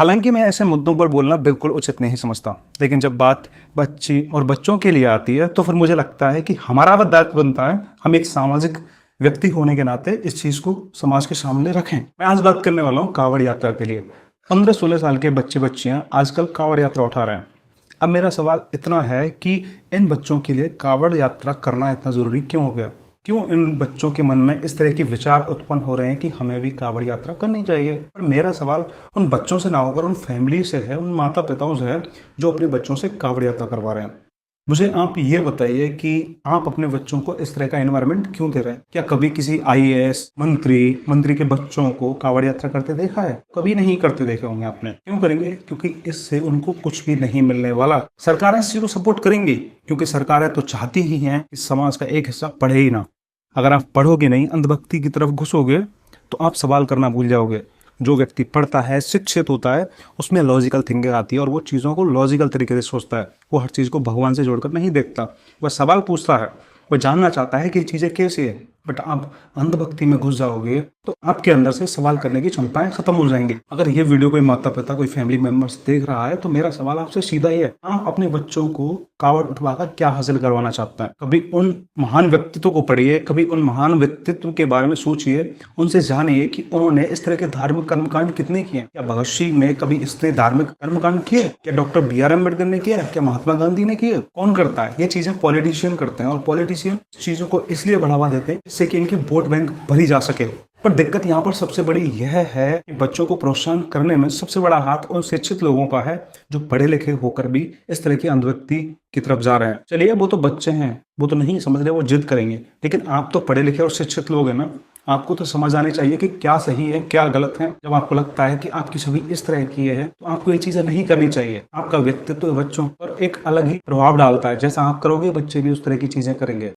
हालांकि मैं ऐसे मुद्दों पर बोलना बिल्कुल उचित नहीं समझता, लेकिन जब बात बच्ची और बच्चों के लिए आती है तो फिर मुझे लगता है कि हमारा दायित्व बनता है, हम एक सामाजिक व्यक्ति होने के नाते इस चीज़ को समाज के सामने रखें। मैं आज बात करने वाला हूँ कांवड़ यात्रा के लिए। 15-16 साल के बच्चे बच्चियां आजकल कांवड़ यात्रा उठा रहे हैं। अब मेरा सवाल इतना है कि इन बच्चों के लिए कांवड़ यात्रा करना इतना ज़रूरी क्यों हो गया? क्यों इन बच्चों के मन में इस तरह के विचार उत्पन्न हो रहे हैं कि हमें भी कांवड़ यात्रा करनी चाहिए? पर मेरा सवाल उन बच्चों से ना होकर उन फैमिली से है, उन माता पिताओं से है जो अपने बच्चों से कांवड़ यात्रा करवा रहे हैं। मुझे आप ये बताइए कि आप अपने बच्चों को इस तरह का एनवायरनमेंट क्यों दे रहे हैं? क्या कभी किसी आईएएस मंत्री के बच्चों को कांवड़ यात्रा करते देखा है? कभी नहीं करते देखे होंगे आपने। क्यों करेंगे? क्योंकि इससे उनको कुछ भी नहीं मिलने वाला। सरकारें इस चीज को सपोर्ट करेंगी क्योंकि सरकारें तो चाहती ही हैं कि समाज का एक हिस्सा पढ़े ही ना। अगर आप पढ़ोगे नहीं, अंधभक्ति की तरफ घुसोगे तो आप सवाल करना भूल जाओगे। जो व्यक्ति पढ़ता है, शिक्षित होता है, उसमें लॉजिकल थिंकिंग आती है और वो चीज़ों को लॉजिकल तरीके से सोचता है। वो हर चीज़ को भगवान से जोड़कर नहीं देखता, वह सवाल पूछता है, वो जानना चाहता है कि ये चीज़ें कैसी है। बट आप अंधभक्ति में घुस जाओगे तो आपके अंदर से सवाल करने की क्षमताएं खत्म हो जाएंगी। अगर ये वीडियो कोई माता पिता, कोई फैमिली मेंबर्स देख रहा है तो मेरा सवाल आपसे सीधा ही है, आप अपने बच्चों को कांवड़ उठवाकर क्या हासिल करवाना चाहते हैं? कभी उन महान व्यक्तित्व को पढ़िए, कभी उन महान व्यक्तित्व के बारे में सोचिए, उनसे जानिए कि उन्होंने इस तरह के धार्मिक कर्मकांड कितने किए। क्या भगत सिंह ने कभी इसने धार्मिक कर्मकांड किए? क्या डॉक्टर BR अम्बेडकर ने किया? क्या महात्मा गांधी ने किए? कौन करता है? ये चीजें पॉलिटिशियन करते हैं और पॉलिटिशियन चीजों को इसलिए बढ़ावा देते हैं जिससे कि इनके वोट बैंक भरी जा सके। पर दिक्कत यहाँ पर सबसे बड़ी यह है कि बच्चों को प्रोत्साहन करने में सबसे बड़ा हाथ उन शिक्षित लोगों का है जो पढ़े लिखे होकर भी इस तरह की अंधभक्ति की तरफ जा रहे हैं। चलिए, वो तो बच्चे हैं, वो तो नहीं समझ रहे, वो जिद करेंगे, लेकिन आप तो पढ़े लिखे और शिक्षित लोग हैं ना। आपको तो समझ आनी चाहिए कि क्या सही है, क्या गलत है। जब आपको लगता है कि आपकी छवि इस तरह की है तो आपको ये चीजें नहीं करनी चाहिए। आपका व्यक्तित्व बच्चों पर एक अलग ही प्रभाव डालता है। जैसा आप करोगे, बच्चे भी उस तरह की चीजें करेंगे।